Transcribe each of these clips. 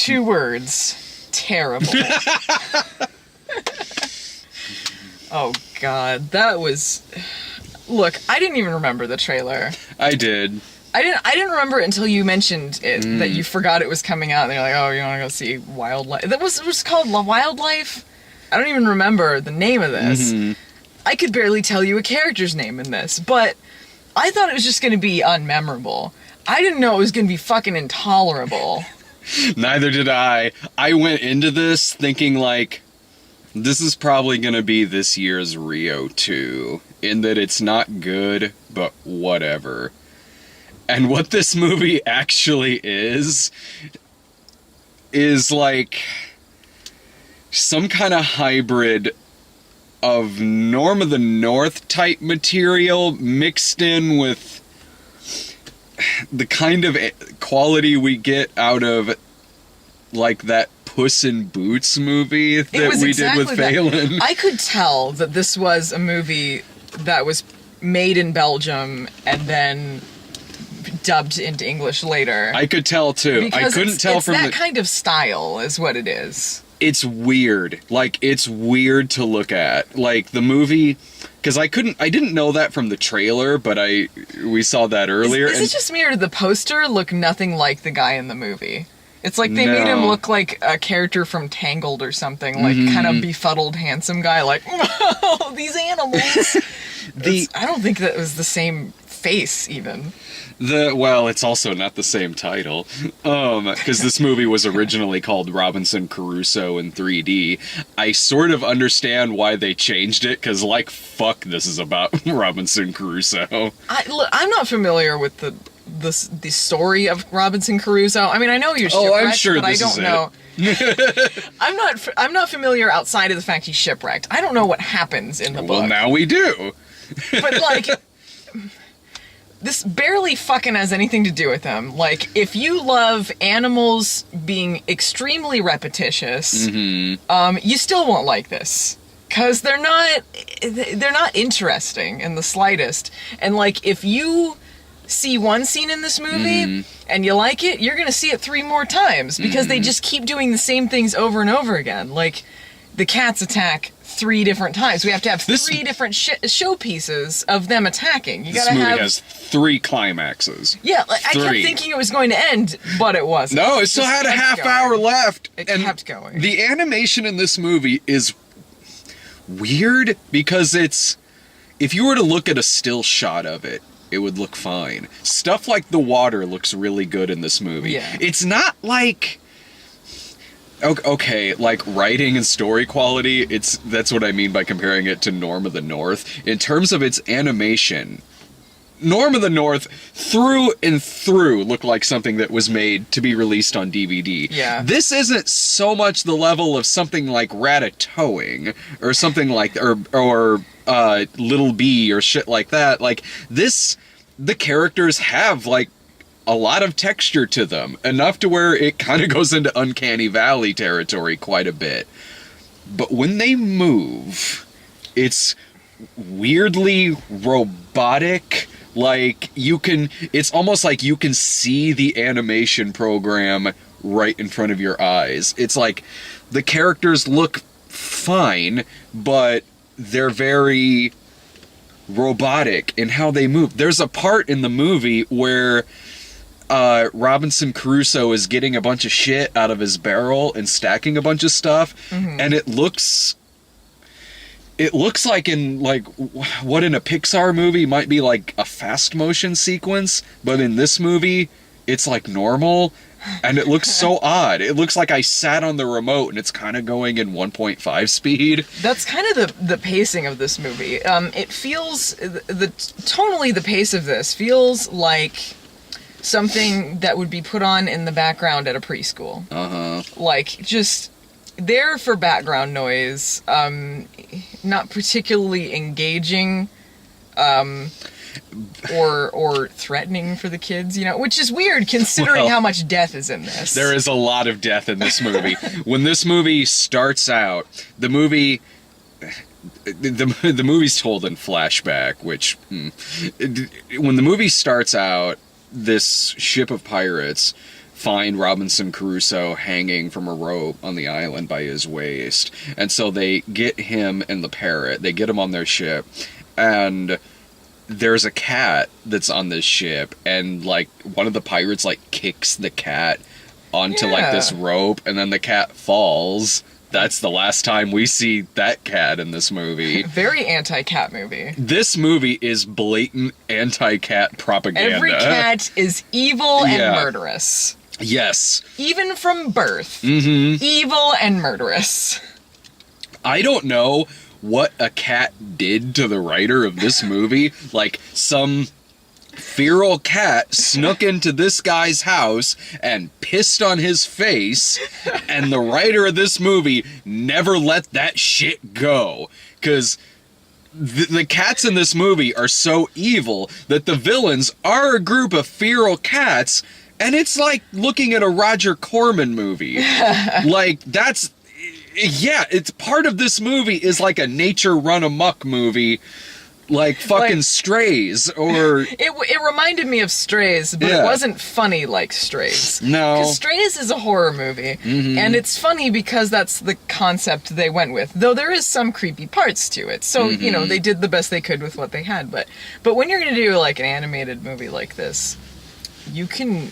2 words. Terrible. Oh, God. That was... Look, I didn't even remember the trailer. I did. I didn't remember it until you mentioned it, that you forgot it was coming out, and you're like, oh, you want to go see Wildlife? It was called Wildlife? I don't even remember the name of this. Mm-hmm. I could barely tell you a character's name in this, but I thought it was just going to be unmemorable. I didn't know it was going to be fucking intolerable. Neither did I. I went into this thinking, like, this is probably going to be this year's Rio 2, in that it's not good, but whatever. And what this movie actually is like some kind of hybrid of Norm of the North type material mixed in with the kind of quality we get out of like that Puss in Boots movie that we did with Phelan. I could tell that this was a movie that was made in Belgium and then dubbed into English later. I could tell too. Because I couldn't tell from that kind of style is what it is. It's weird. Like, it's weird to look at. Like, the movie, because I didn't know that from the trailer, but we saw that earlier. Is it just me, or did the poster look nothing like the guy in the movie? It's like they made him look like a character from Tangled or something, like kind of befuddled, handsome guy, like, oh, these animals. I don't think that was the same face, even. Well, it's also not the same title, because this movie was originally called Robinson Crusoe in 3D. I sort of understand why they changed it, because, like, fuck, this is about Robinson Crusoe. I'm not familiar with the story of Robinson Crusoe. I mean, I know you're shipwrecked, I'm sure but I don't know. I'm not familiar outside of the fact he's shipwrecked. I don't know what happens in the book. Well, now we do. But, like... This barely fucking has anything to do with them. Like, if you love animals being extremely repetitious, you still won't like this. Because they're not interesting in the slightest. And, like, if you see one scene in this movie and you like it, you're gonna see it 3 more times. Because they just keep doing the same things over and over again. Like, the cats attack 3 different times. We have to have 3 different showpieces of them attacking. This movie has 3 climaxes. Yeah, like, I kept thinking it was going to end, but it wasn't. No, it still had a half hour left. It kept going. The animation in this movie is weird because if you were to look at a still shot of it, it would look fine. Stuff like the water looks really good in this movie. Yeah. It's not like... Okay, like writing and story quality, that's what I mean by comparing it to Norm of the North. In terms of its animation, Norm of the North through and through looked like something that was made to be released on DVD. Yeah. This isn't so much the level of something like Ratatouille or something like or Little Bee or shit like that. Like this, the characters have like a lot of texture to them, enough to where it kind of goes into Uncanny Valley territory quite a bit. But when they move, it's weirdly robotic. Like, it's almost like you can see the animation program right in front of your eyes. It's like the characters look fine, but they're very robotic in how they move. There's a part in the movie where Robinson Crusoe is getting a bunch of shit out of his barrel and stacking a bunch of stuff, and it looks like in what in a Pixar movie might be like a fast motion sequence, but in this movie it's like normal, and it looks so odd. It looks like I sat on the remote and it's kind of going in 1.5 speed. That's kind of the pacing of this movie. It feels tonally the pace of this feels like something that would be put on in the background at a preschool. Like, just there for background noise, not particularly engaging, or threatening for the kids, which is weird considering how much death is in this. There is a lot of death in this movie. When this movie starts out, the movie's told in flashback, which, when the movie starts out, this ship of pirates find Robinson Crusoe hanging from a rope on the island by his waist. And so they get him and the parrot, they get him on their ship, and there's a cat that's on this ship, and like one of the pirates like kicks the cat onto like this rope, and then the cat falls. That's the last time we see that cat in this movie. Very anti-cat movie. This movie is blatant anti-cat propaganda. Every cat is evil and murderous. Yes. Even from birth. Mm-hmm. Evil and murderous. I don't know what a cat did to the writer of this movie. Like, some feral cat snuck into this guy's house and pissed on his face, and the writer of this movie never let that shit go. Because the cats in this movie are so evil that the villains are a group of feral cats, and it's like looking at a Roger Corman movie. Like, that's... Yeah, it's part of this movie is like a nature run amok movie. Like fucking like, Strays, or... It reminded me of Strays, but it wasn't funny like Strays. No. Because Strays is a horror movie, and it's funny because that's the concept they went with. Though there is some creepy parts to it. So, you know, they did the best they could with what they had. But when you're going to do, like, an animated movie like this, you can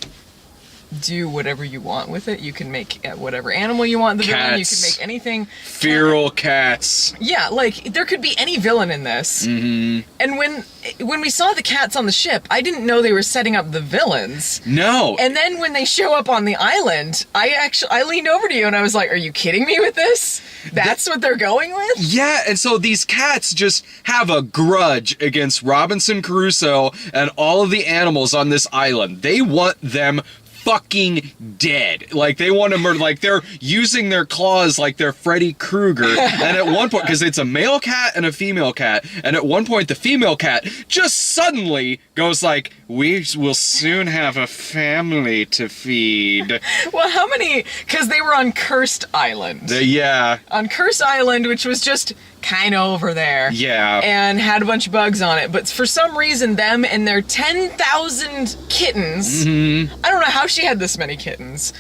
do whatever you want with it. You can make whatever animal you want the villain. You can make anything. Feral cats. Yeah, like, there could be any villain in this. Mm-hmm. And when we saw the cats on the ship, I didn't know they were setting up the villains. No. And then when they show up on the island, I leaned over to you and I was like, are you kidding me with this? That's what they're going with? Yeah, and so these cats just have a grudge against Robinson Crusoe and all of the animals on this island. They want them fucking dead. Like, they want to murder, like, they're using their claws like they're Freddy Krueger. And at one point, because it's a male cat and a female cat, and at one point the female cat just suddenly goes like, we will soon have a family to feed. Well, how many? Because they were on Cursed Island. Yeah. On Cursed Island, which was just kind of over there. Yeah. And had a bunch of bugs on it. But for some reason, them and their 10,000 kittens, I don't know how she had this many kittens,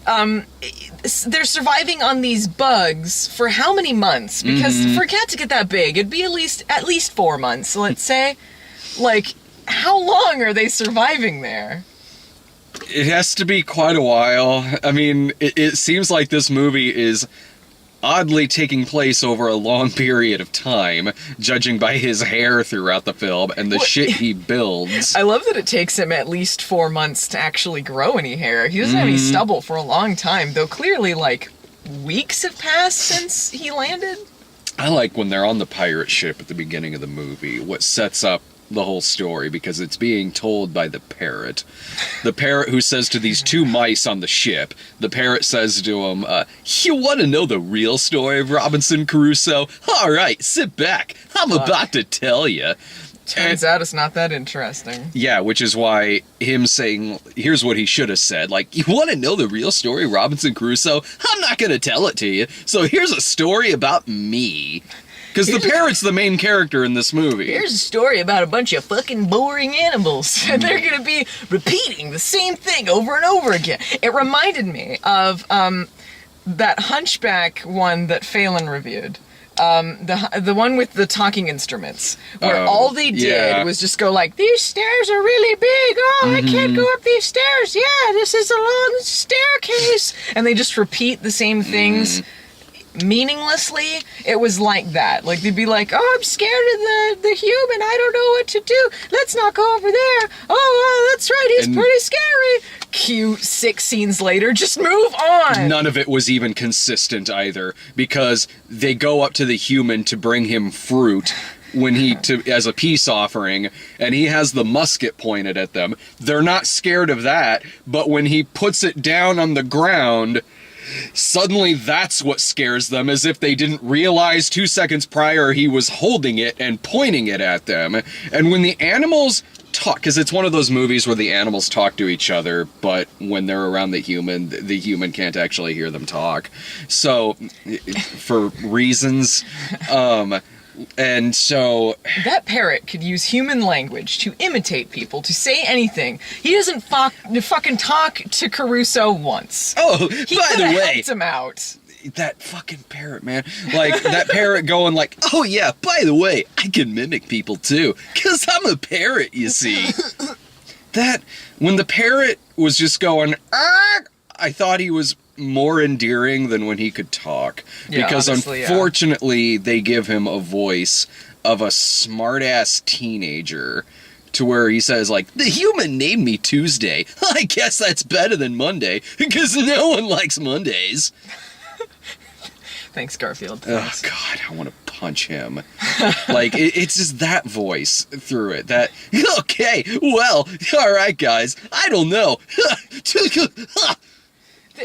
they're surviving on these bugs for how many months? Because for a cat to get that big, it'd be at least 4 months, let's say. Like, how long are they surviving there? It has to be quite a while. I mean, it seems like this movie is oddly taking place over a long period of time, judging by his hair throughout the film and the shit he builds. I love that it takes him at least 4 months to actually grow any hair. He doesn't have any stubble for a long time, though clearly, like, weeks have passed since he landed. I like when they're on the pirate ship at the beginning of the movie, what sets up the whole story, because it's being told by the parrot. The parrot who says to these two mice on the ship, the parrot says to him, you want to know the real story of Robinson Crusoe? All right, sit back. I'm about to tell you. Turns out it's not that interesting. Yeah, which is why him saying, here's what he should have said, like, you want to know the real story of Robinson Crusoe? I'm not going to tell it to you, so here's a story about me. Because the parrot's the main character in this movie. Here's a story about a bunch of fucking boring animals. And they're going to be repeating the same thing over and over again. It reminded me of that Hunchback one that Phelan reviewed. The one with the talking instruments, where all they did was just go like, these stairs are really big, I can't go up these stairs, this is a long staircase, and they just repeat the same things meaninglessly. It was like that. Like, they'd be like, oh, I'm scared of the human, I don't know what to do, let's not go over there, oh, that's right, he's pretty scary. Cue 6 scenes later, just move on. None of it was even consistent either, because they go up to the human to bring him fruit when as a peace offering, and he has the musket pointed at them. They're not scared of that, but when he puts it down on the ground, suddenly that's what scares them, as if they didn't realize 2 seconds prior he was holding it and pointing it at them. And when the animals talk, because it's one of those movies where the animals talk to each other, but when they're around the human can't actually hear them talk. So, for reasons, And so That parrot could use human language to imitate people, to say anything. He doesn't fucking talk to Caruso once. oh, He by the coulda way, helped him out. that fucking parrot, man. Like, that parrot going like, oh yeah, by the way, I can mimic people too. Because I'm a parrot, you see. That, when the parrot was just going, I thought he was more endearing than when he could talk. Yeah, Because honestly, yeah. unfortunately, they give him a voice of a smart-ass teenager. To where he says, like, the human named me Tuesday. I guess that's better than Monday. Because no one likes Mondays. Thanks, Garfield. Oh Thanks. God, I want to punch him. Like it's just that voice through it. That okay, well, all right, guys. I don't know.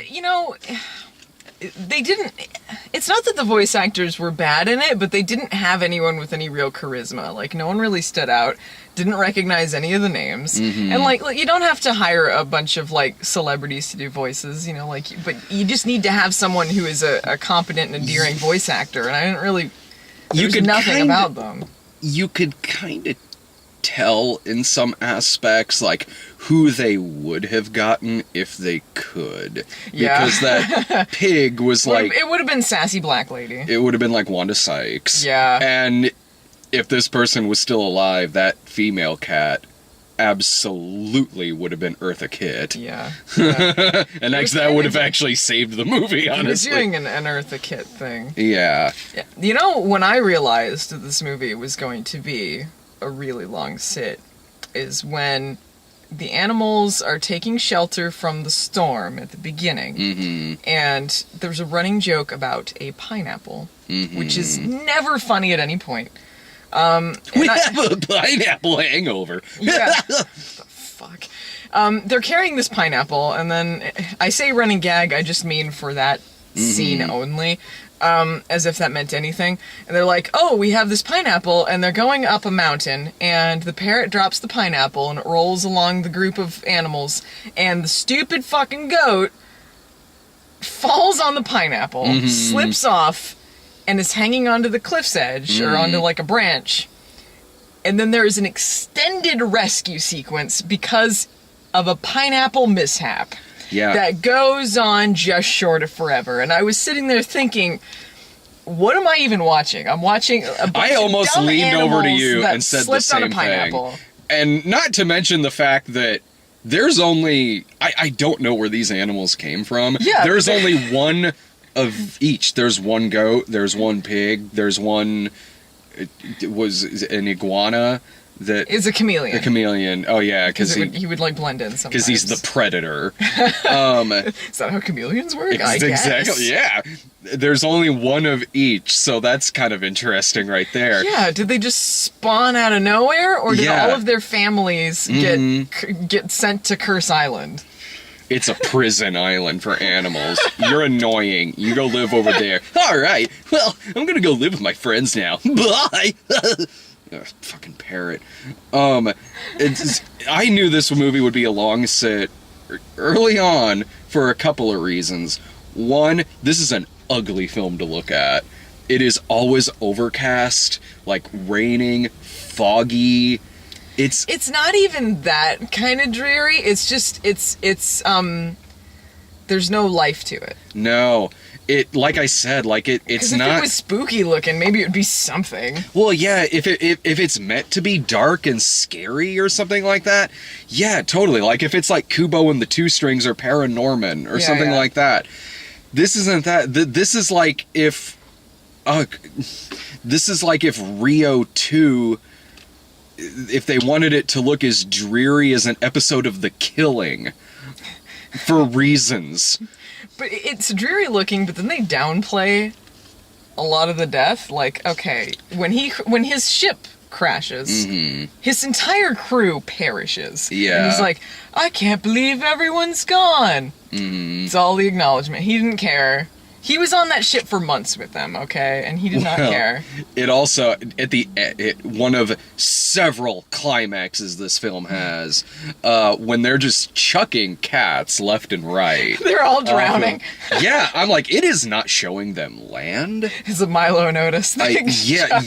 You know, they didn't. It's not that the voice actors were bad in it, but they didn't have anyone with any real charisma. Like, no one really stood out. Didn't recognize any of the names. And like you don't have to hire a bunch of like celebrities to do voices, you know, like, but you just need to have someone who is a competent and endearing voice actor. And I didn't really. There's nothing about them. You could kind of tell in some aspects, like who they would have gotten if they could. Yeah. Because that pig was like. It would have been Sassy Black Lady. It would have been like Wanda Sykes. Yeah. And if this person was still alive, that female cat absolutely would have been Eartha Kitt. Yeah. And actually, that would have actually saved the movie, He was honestly. doing an Eartha Kitt thing. Yeah. Yeah. You know, when I realized that this movie was going to be a really long sit is when the animals are taking shelter from the storm at the beginning. Mm-hmm. And there's a running joke about a pineapple, Mm-hmm. which is never funny at any point. We have a pineapple hangover. Yeah. What the fuck? They're carrying this pineapple, and then I say running gag, I just mean for that scene only, as if that meant anything. And they're like, oh, we have this pineapple, and they're going up a mountain, and the parrot drops the pineapple, and it rolls along the group of animals, and the stupid fucking goat falls on the pineapple, slips off, and is hanging onto the cliff's edge, or onto like a branch. And then there is an extended rescue sequence because of a pineapple mishap Yeah. that goes on just short of forever. And I was sitting there thinking, what am I even watching? I'm watching a bunch I of almost dumb leaned over to animals you that and said the slipped on same a pineapple. thing. And not to mention the fact that there's only... I don't know where these animals came from. Yeah. There's only one of each. There's one goat, there's one pig, there's one... It was an iguana that... Is a chameleon. A chameleon. Oh, yeah, because he would like blend in sometimes. because he's the predator. Is that how chameleons work? I guess. Exactly, yeah. There's only one of each, so that's kind of interesting right there. Yeah, did they just spawn out of nowhere, or did Yeah. all of their families get sent to Curse Island? It's a prison island for animals. You're annoying. You go live over there. All right. Well, I'm gonna go live with my friends now. Bye. Fucking parrot. I knew this movie would be a long sit early on for a couple of reasons. One, this is an ugly film to look at. It is always overcast, like raining, foggy. It's not even that kind of dreary. It's just it's there's no life to it. No. It, like I said, like it's 'Cause if not. it was spooky looking, maybe it would be something. Well, yeah, if it's meant to be dark and scary or something like that, yeah, totally. Like if it's like Kubo and the Two Strings or Paranorman or something yeah. like that. This isn't that. This is like if, if Rio 2, if they wanted it to look as dreary as an episode of The Killing, for reasons. But it's dreary looking, but then they downplay a lot of the death. Like, okay, when his ship crashes, his entire crew perishes. Yeah. And he's like, I can't believe everyone's gone. It's all the acknowledgement. He didn't care. He was on that ship for months with them, okay? And he did not care. It also, one of several climaxes this film has, when they're just chucking cats left and right. They're all drowning. Yeah, I'm like, it is not showing them land. It's a Milo notice thing. Yeah.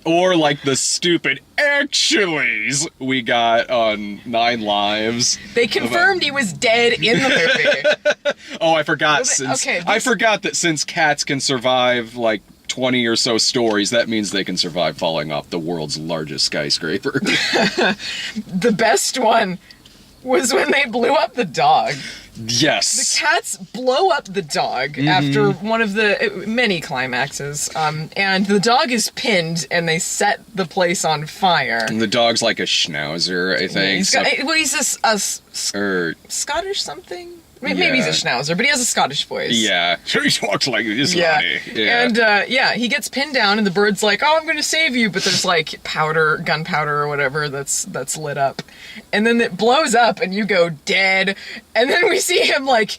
Or like the stupid actuallys we got on 9 Lives. They confirmed he was dead in the movie. Oh, I forgot. I forgot that since cats can survive like 20 or so stories, that means they can survive falling off the world's largest skyscraper. The best one was when they blew up the dog. Yes. The cats blow up the dog after one of the many climaxes, and the dog is pinned, and they set the place on fire. And the dog's like a schnauzer, I think. He's a Scottish something? Maybe he's a schnauzer, but he has a Scottish voice. Yeah. He talks like this, laddie. Yeah. And, he gets pinned down, and the bird's like, oh, I'm going to save you, but there's, like, gunpowder or whatever that's lit up. And then it blows up, and you go, dead. And then we see him, like,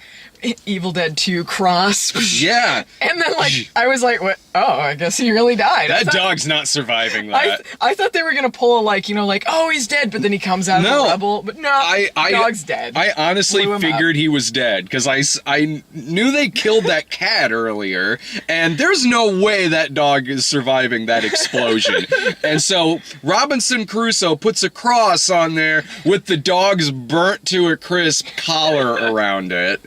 Evil Dead 2 cross. Yeah. And then, like, I was like, what? Oh, I guess he really died. That dog's not surviving that. I thought they were going to pull oh, he's dead, but then he comes out of the rubble. But no, dog's dead. I honestly figured he was dead, because I knew they killed that cat earlier, and there's no way that dog is surviving that explosion. And so Robinson Crusoe puts a cross on there with the dog's burnt to a crisp collar around it.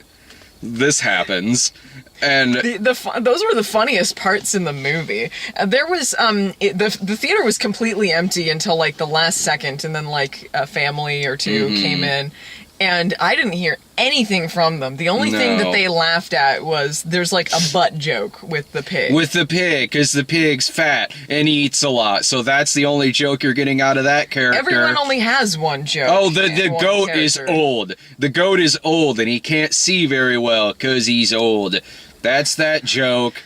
This happens, and those were the funniest parts in the movie. There was the theater was completely empty until like the last second, and then like a family or two came in, and I didn't hear anything from them. The only thing that they laughed at was there's like a butt joke with the pig. With the pig, because the pig's fat and eats a lot, so that's the only joke you're getting out of that character. Everyone only has one joke. Oh, the goat is old. The goat is old, and he can't see very well because he's old. That's that joke.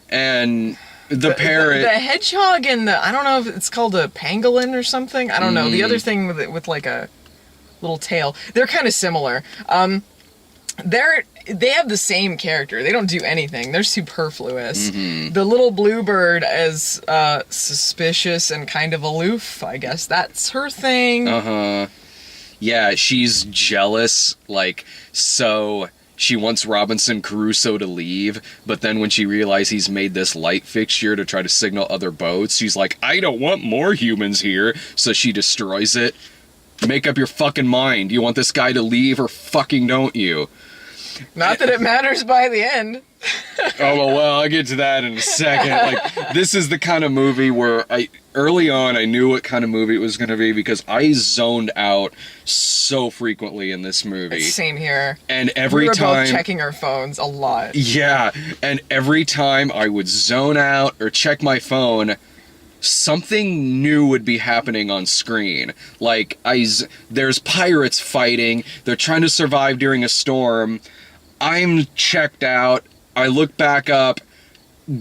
And the parrot... The hedgehog and I don't know if it's called a pangolin or something. I don't know. The other thing with like a little tail. They're kind of similar. They have the same character. They don't do anything. They're superfluous. The little bluebird is suspicious and kind of aloof. I guess that's her thing. Yeah, she's jealous. So she wants Robinson Crusoe to leave, but then when she realizes he's made this light fixture to try to signal other boats, she's like, I don't want more humans here. So she destroys it. Make up your fucking mind. You want this guy to leave or fucking don't you? Not that it matters by the end. Oh, well, I'll get to that in a second. This is the kind of movie where early on I knew what kind of movie it was going to be, because I zoned out so frequently in this movie. Same here. And every time... We were both checking our phones a lot. Yeah, and every time I would zone out or check my phone, something new would be happening on screen. There's pirates fighting, they're trying to survive during a storm, I'm checked out, I look back up,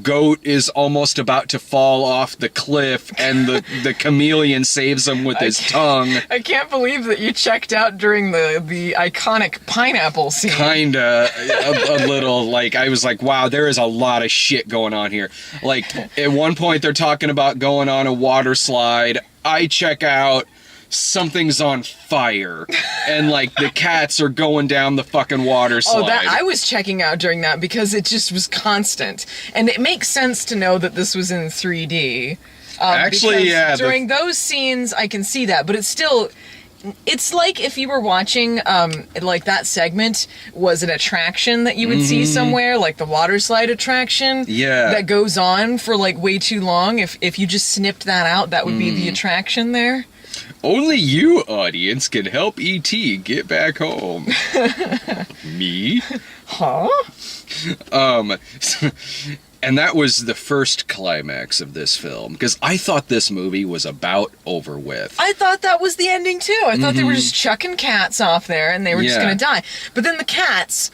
goat is almost about to fall off the cliff, and the chameleon saves him with his tongue. I can't believe that you checked out during the iconic pineapple scene. Kinda, a little, I was like, wow, there is a lot of shit going on here. At one point they're talking about going on a water slide, I check out, something's on fire, and the cats are going down the fucking water slide. Oh, I was checking out during that because it just was constant, and it makes sense to know that this was in 3D. Actually, yeah. During those scenes, I can see that, but it's like if you were watching, that segment was an attraction that you would see somewhere, like the water slide attraction. Yeah. That goes on for way too long. If you just snipped that out, that would be the attraction there. Only you, audience, can help E.T. get back home. Me? Huh? And that was the first climax of this film, because I thought this movie was about over with. I thought that was the ending, too. I thought they were just chucking cats off there, and they were just going to die. But then the cats,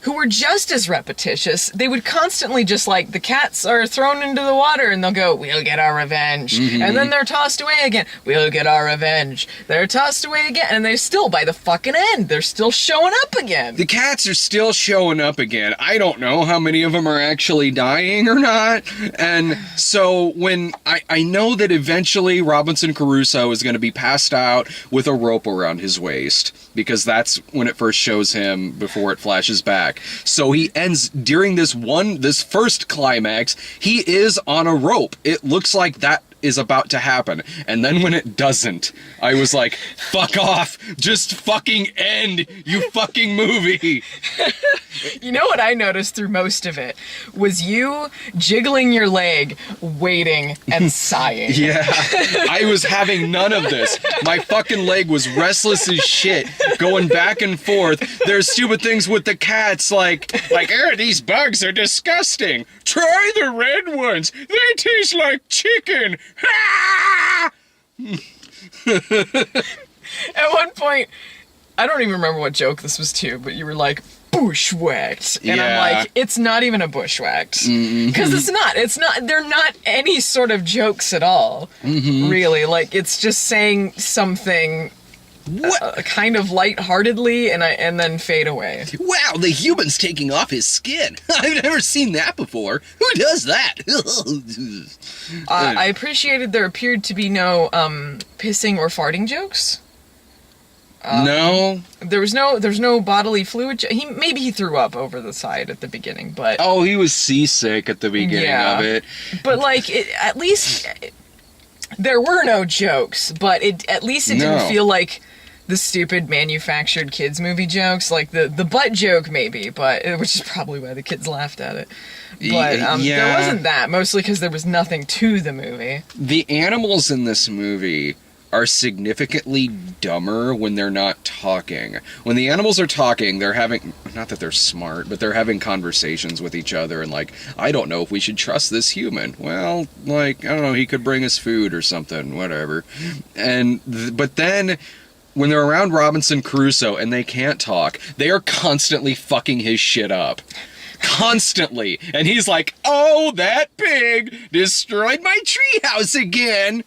who were just as repetitious. They would constantly just like, the cats are thrown into the water and they'll go, we'll get our revenge. And then they're tossed away again. We'll get our revenge. They're tossed away again. And they still, by the fucking end, they're still showing up again. The cats are still showing up again. I don't know how many of them are actually dying or not. And so when I know that eventually Robinson Crusoe is going to be passed out with a rope around his waist, because that's when it first shows him before it flashes back. So he ends during this first climax, he is on a rope. It looks like that is about to happen. And then when it doesn't, I was like, fuck off. Just fucking end, you fucking movie. You know what I noticed through most of it was you jiggling your leg, waiting, and sighing. Yeah, I was having none of this. My fucking leg was restless as shit, going back and forth. There's stupid things with the cats, like, these bugs are disgusting. Try the red ones. They taste like chicken. Ah! At one point, I don't even remember what joke this was to, but you were like, bushwhacked. And Yeah. I'm like, it's not even a bushwhacked. Because it's not, they're not any sort of jokes at all, really. Like, it's just saying something kind of lightheartedly and then fade away. Wow, the human's taking off his skin. I've never seen that before. Who does that? I appreciated there appeared to be no pissing or farting jokes. No. There's no bodily fluid. Maybe he threw up over the side at the beginning, but Oh, he was seasick at the beginning Yeah. of it. but like at least there were no jokes. But at least it No. didn't feel like the stupid manufactured kids movie jokes, like the butt joke maybe, but which is probably why the kids laughed at it. But Yeah. there wasn't that, mostly because there was nothing to the movie. The animals in this movie are significantly dumber when they're not talking. When the animals are talking, they're having, not that they're smart, but they're having conversations with each other and like, I don't know if we should trust this human. Well, like, I don't know, he could bring us food or something, whatever. But then when they're around Robinson Crusoe and they can't talk, they are constantly fucking his shit up. Constantly. And he's like, oh, that pig destroyed my treehouse again.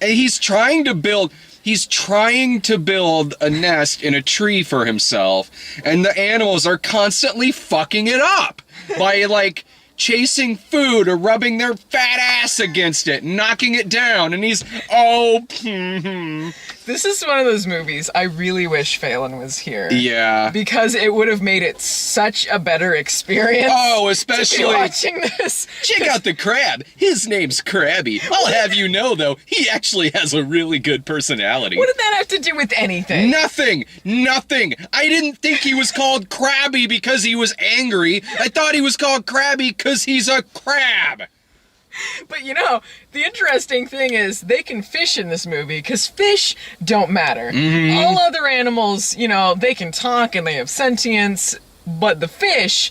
And he's trying to build a nest in a tree for himself, and the animals are constantly fucking it up by like chasing food or rubbing their fat ass against it, knocking it down, and he's This is one of those movies I really wish Phelan was here. yeah. Because it would have made it such a better experience. Oh, to especially be watching this. check out the crab. His name's Krabby. I'll have you know, though, he actually has a really good personality. What did that have to do with anything? Nothing. I didn't think he was called Krabby because he was angry. I thought he was called Krabby because he's a crab. But you know, the interesting thing is they can fish in this movie because fish don't matter. All other animals, you know, they can talk and they have sentience, but the fish,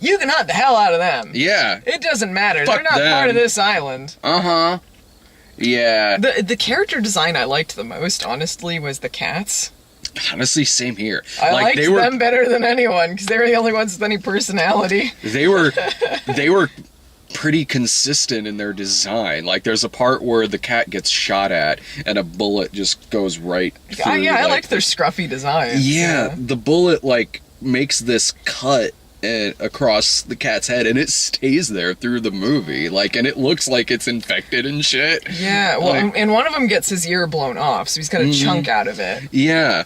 you can hunt the hell out of them. Yeah. It doesn't matter. Fuck They're not them. part of this island. Uh-huh. Yeah. The character design I liked the most, honestly, was the cats. Honestly, same here. I liked they were them better than anyone because they were the only ones with any personality. they were pretty consistent in their design. Like there's a part where the cat gets shot at and a bullet just goes right through. I liked their scruffy designs. Yeah, the bullet like makes this cut across the cat's head and it stays there through the movie, like, and it looks like it's infected and shit. Yeah, well, Like- and one of them gets his ear blown off, so he's got a chunk out of it. Yeah.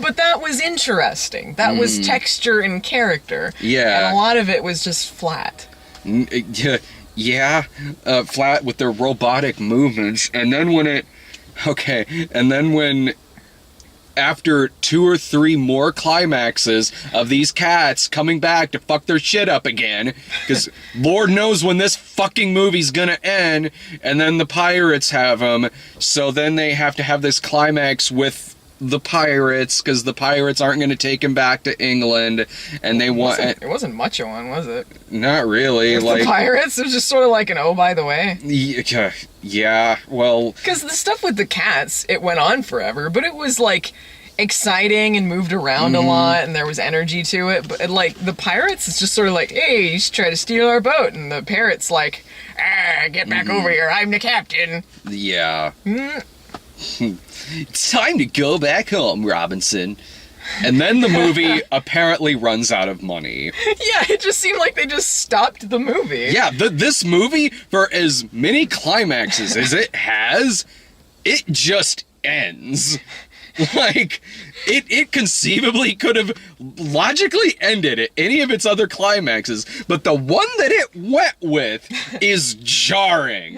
But that was interesting. That was texture and character. Yeah. And a lot of it was just flat. Yeah, flat with their robotic movements, and then when after 2 or 3 more climaxes of these cats coming back to fuck their shit up again, because Lord knows when this fucking movie's gonna end, and then the pirates have them, so then they have to have this climax with the pirates, because the pirates aren't gonna take him back to England, and they want... It wasn't much of one, was it? Not really, With like... the pirates, it was just sort of like an oh, by the way. Yeah, well... Because the stuff with the cats, it went on forever, but it was like exciting and moved around a lot, and there was energy to it. But like the pirates, it's just sort of like, hey, you should try to steal our boat, and the parrot's like, get back over here, I'm the captain. Yeah. It's time to go back home, Robinson. And then the movie apparently runs out of money. Yeah, it just seemed like they just stopped the movie. Yeah, this movie, for as many climaxes as it has, it just ends. Like, it conceivably could have logically ended at any of its other climaxes, but the one that it went with is jarring.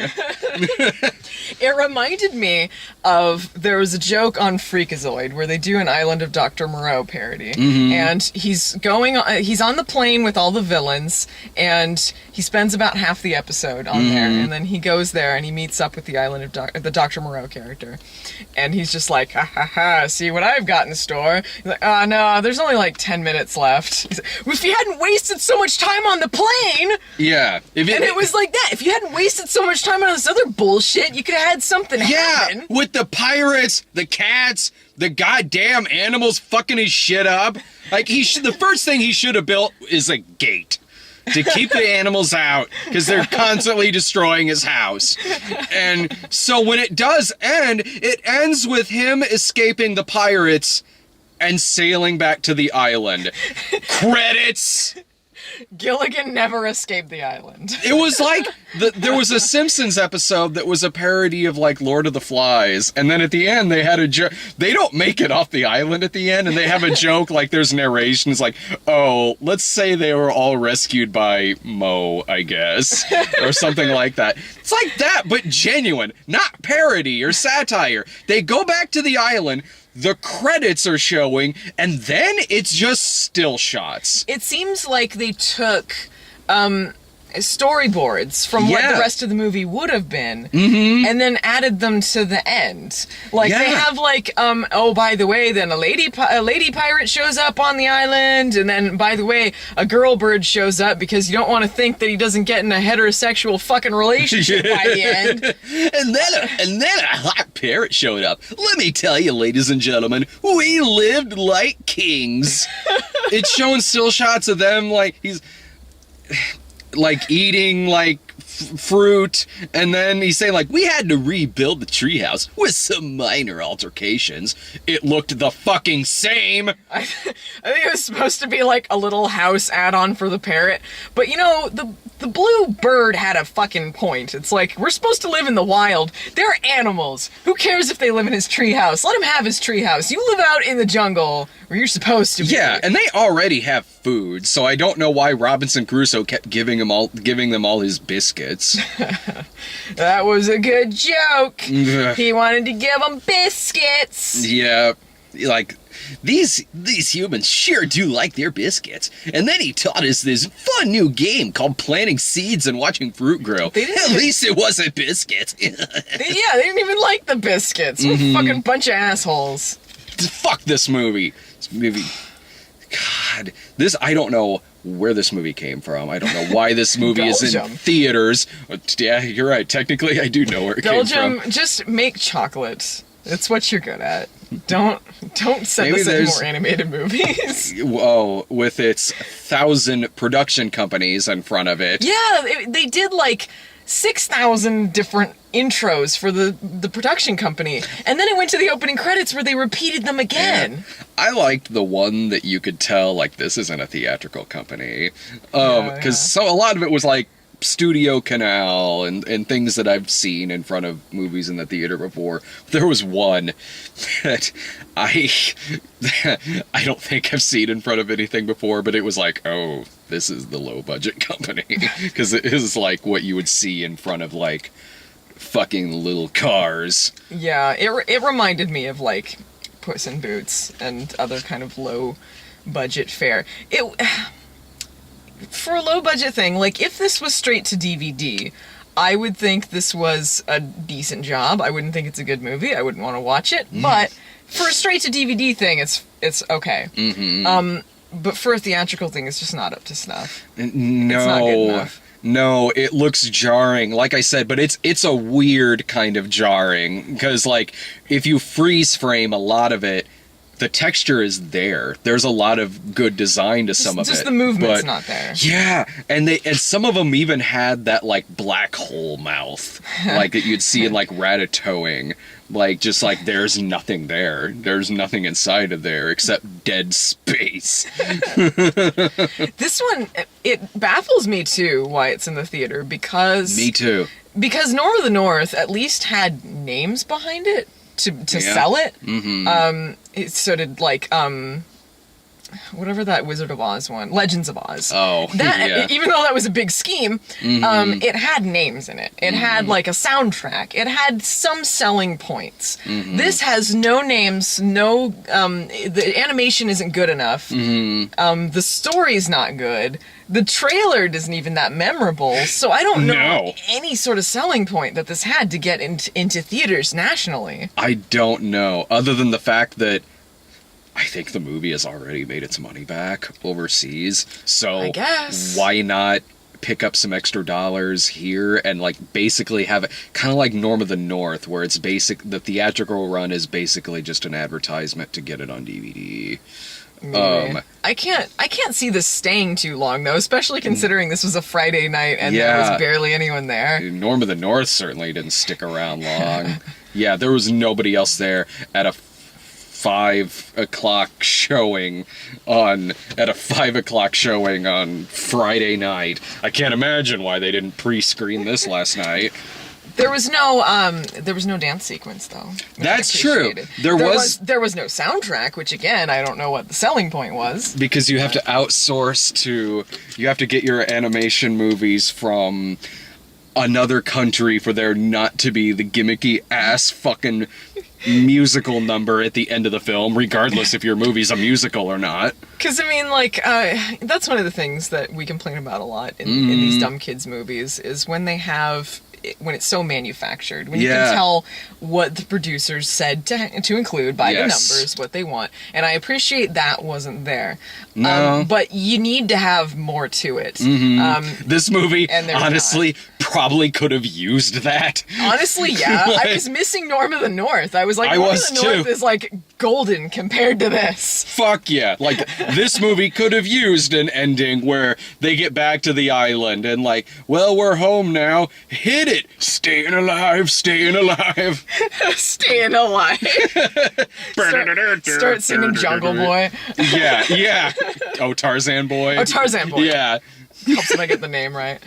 It reminded me of, there was a joke on Freakazoid where they do an Island of Dr. Moreau parody. And he's on the plane with all the villains, and he spends about half the episode on there, and then he goes there and he meets up with the Island of the Dr. Moreau character. And he's just like, ha ha ha, see what I've got in store. He's like, oh no, there's only like 10 minutes left. He's like, well, if you hadn't wasted so much time on the plane. Yeah. And it was like that. If you hadn't wasted so much time on this other bullshit, you could have had something happen. With the pirates, the cats, the goddamn animals fucking his shit up. Like, the first thing he should have built is a gate to keep the animals out, because they're constantly destroying his house. And so when it does end, it ends with him escaping the pirates and sailing back to the island. Credits! Gilligan never escaped the island. It was like, there was a Simpsons episode that was a parody of, like, Lord of the Flies, and then at the end they had a joke. They don't make it off the island at the end, and they have a joke, like, there's narration, it's like, oh, let's say they were all rescued by Mo, I guess, or something like that. It's like that, but genuine, not parody or satire. They go back to the island, the credits are showing, and then it's just still shots. It seems like they took storyboards from what the rest of the movie would have been, and then added them to the end. Like, they have, like, oh, by the way, then a lady pirate shows up on the island, and then, by the way, a girl bird shows up, because you don't want to think that he doesn't get in a heterosexual fucking relationship by the end. And then a hot parrot showed up. Let me tell you, ladies and gentlemen, we lived like kings. It's showing still shots of them, like, he's like eating like fruit, and then he's saying like, we had to rebuild the treehouse with some minor altercations. It looked the fucking same. I think it was supposed to be like a little house add-on for the parrot, but you know, the blue bird had a fucking point. It's like, we're supposed to live in the wild. They're animals. Who cares if they live in his treehouse? Let him have his treehouse. You live out in the jungle where you're supposed to be. Yeah, and they already have food, so I don't know why Robinson Crusoe kept giving them all his biscuits. That was a good joke. He wanted to give them biscuits. Yeah, like, these humans sure do like their biscuits. And then he taught us this fun new game called planting seeds and watching fruit grow. At least it wasn't biscuits. They didn't even like the biscuits. What a fucking bunch of assholes. Fuck this movie. God, I don't know where this movie came from. I don't know why this movie is in theaters. Yeah, you're right. Technically, I do know where it came from. Belgium, just make chocolate. It's what you're good at. Don't send us any more animated movies. Oh, with its 1,000 production companies in front of it. Yeah, they did like 6,000 different intros for the production company, and then it went to the opening credits where they repeated them again. Yeah. I liked the one that you could tell, like, this isn't a theatrical company, because a lot of it was like Studio Canal and things that I've seen in front of movies in the theater before. There was one that I don't think I've seen in front of anything before, but it was like, oh, this is the low budget company, because it is like what you would see in front of like fucking little cars. Yeah, it reminded me of like Puss in Boots and other kind of low budget fare. For a low budget thing, like, if this was straight to DVD, I would think this was a decent job. I wouldn't think it's a good movie. I wouldn't want to watch it. But for a straight to DVD thing, it's okay. But for a theatrical thing, it's just not up to snuff. No. It's not good enough. No, it looks jarring, like I said, but it's a weird kind of jarring, because, like, if you freeze frame a lot of it, the texture is there. There's a lot of good design to some of it. Just the movement's but, not there. Yeah, and some of them even had that like black hole mouth, like that you'd see in like Ratatouille. Like, just like, there's nothing there. There's nothing inside of there except dead space. This one, it baffles me too why it's in the theater, because... Me too. Because Norm of the North at least had names behind it to sell it. Mm-hmm. So did, like, whatever that Wizard of Oz one, Legends of Oz. Oh, yeah. Even though that was a big scheme, it had names in it. It had like a soundtrack. It had some selling points. This has no names. No, the animation isn't good enough. The story's not good. The trailer isn't even that memorable. So I don't know any sort of selling point that this had to get into theaters nationally. I don't know, other than the fact that I think the movie has already made its money back overseas, so I guess. Why not pick up some extra dollars here and like basically have it kind of like Norm of the North, where it's the theatrical run is basically just an advertisement to get it on DVD. I can't see this staying too long though, especially considering this was a Friday night and there was barely anyone there. Norm of the North certainly didn't stick around long. Yeah, there was nobody else there at a 5 o'clock showing on Friday night. I can't imagine why they didn't pre-screen this last night. There was no dance sequence though. That's true. There was no soundtrack, which again I don't know what the selling point was. Because you have to outsource you have to get your animation movies from another country for there not to be the gimmicky ass fucking musical number at the end of the film, regardless if your movie's a musical or not. Because, I mean, like, that's one of the things that we complain about a lot in these dumb kids movies, is when it's so manufactured, when you can tell what the producers said to include by the numbers, what they want. And I appreciate that wasn't there. No. But you need to have more to it. This movie, honestly, probably could have used that. Honestly, yeah. I was missing Norm of the North. I was like, Norm of the North is like golden compared to this. Fuck yeah. Like, this movie could have used an ending where they get back to the island and like, well, we're home now. Hit it. Staying alive, staying alive. Staying alive. Start singing Jungle Boy. Yeah. Oh, Tarzan Boy. Oh, Tarzan Boy. Yeah. Helps when I get the name right.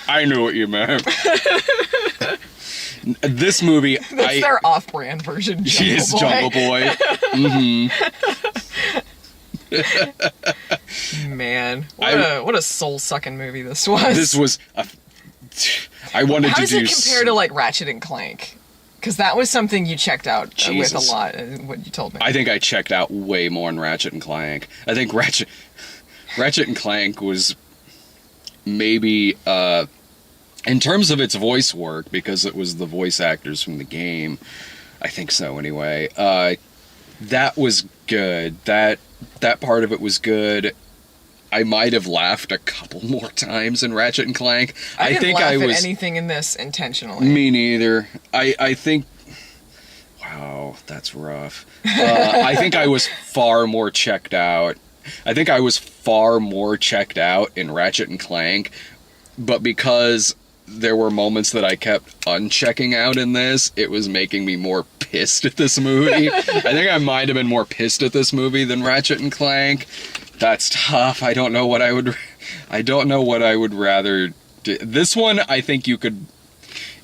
I knew what you meant. This movie, that's their off-brand version. She is Jungle Boy. Man, what a soul-sucking movie this was. This was I wanted How to does do. It compare to like Ratchet and Clank? Because that was something you checked out with a lot. What you told me. I think I checked out way more in Ratchet and Clank. I think Ratchet and Clank was maybe in terms of its voice work, because it was the voice actors from the game. I think so anyway. That was good. That part of it was good. I might have laughed a couple more times in Ratchet and Clank. I didn't laugh at anything in this intentionally. Me neither. I think... Wow, that's rough. I think I was far more checked out. I think I was far more checked out in Ratchet and Clank, but because there were moments that I kept unchecking out in this, it was making me more pissed at this movie. I think I might have been more pissed at this movie than Ratchet and Clank. That's tough. I don't know what I would rather do. This one, I think you could,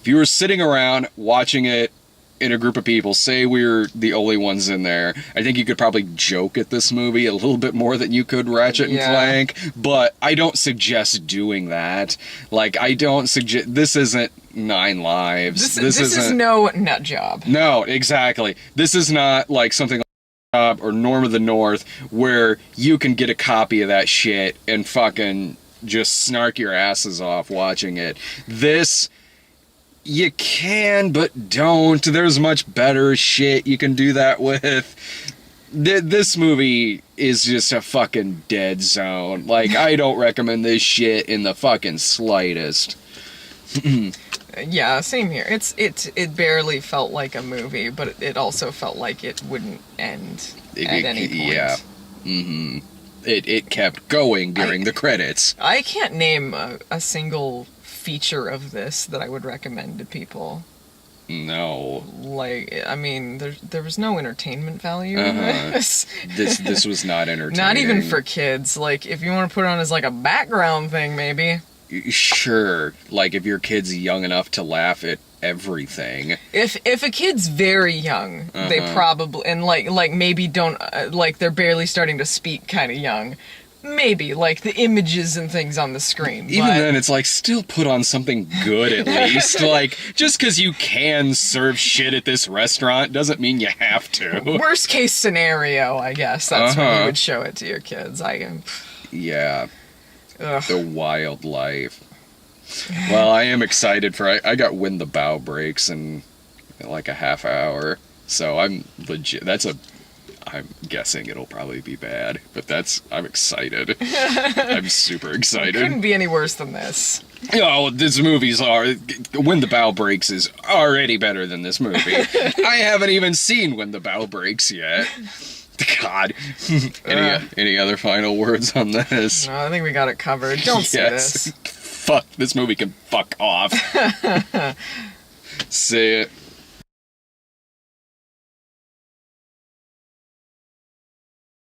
if you were sitting around watching it in a group of people, say we're the only ones in there, I think you could probably joke at this movie a little bit more than you could Ratchet and Clank, but I don't suggest doing that. Like, I don't suggest, this isn't Nine Lives. This is no nut job. No, exactly. This is not like something like or Norm of the North, where you can get a copy of that shit and fucking just snark your asses off watching it. This, you can, but don't. There's much better shit you can do that with. This movie is just a fucking dead zone. Like, I don't recommend this shit in the fucking slightest. Yeah, same here. It barely felt like a movie, but it also felt like it wouldn't end at any point. Yeah. Mm-hmm. It kept going during the credits. I can't name a single feature of this that I would recommend to people. No. Like, I mean, there was no entertainment value in this. This was not entertaining. Not even for kids. Like, if you want to put it on as like a background thing, maybe. Sure. Like, if your kid's young enough to laugh at everything. If a kid's very young, they probably, and like maybe don't, like they're barely starting to speak kind of young. Maybe, like, the images and things on the screen. Even then, it's like, still put on something good at least. Like, just because you can serve shit at this restaurant doesn't mean you have to. Worst case scenario, I guess. That's when you would show it to your kids. Yeah. Ugh. The wild life. Well, I am excited for... I got When the Bow Breaks in like a half hour. So I'm legit... I'm guessing it'll probably be bad, but I'm excited. I'm super excited. It couldn't be any worse than this. Oh, this movie's When the Bow Breaks is already better than this movie. I haven't even seen When the Bow Breaks yet. God. Any other final words on this? No, I think we got it covered. Don't see this. Fuck, this movie can fuck off. See it.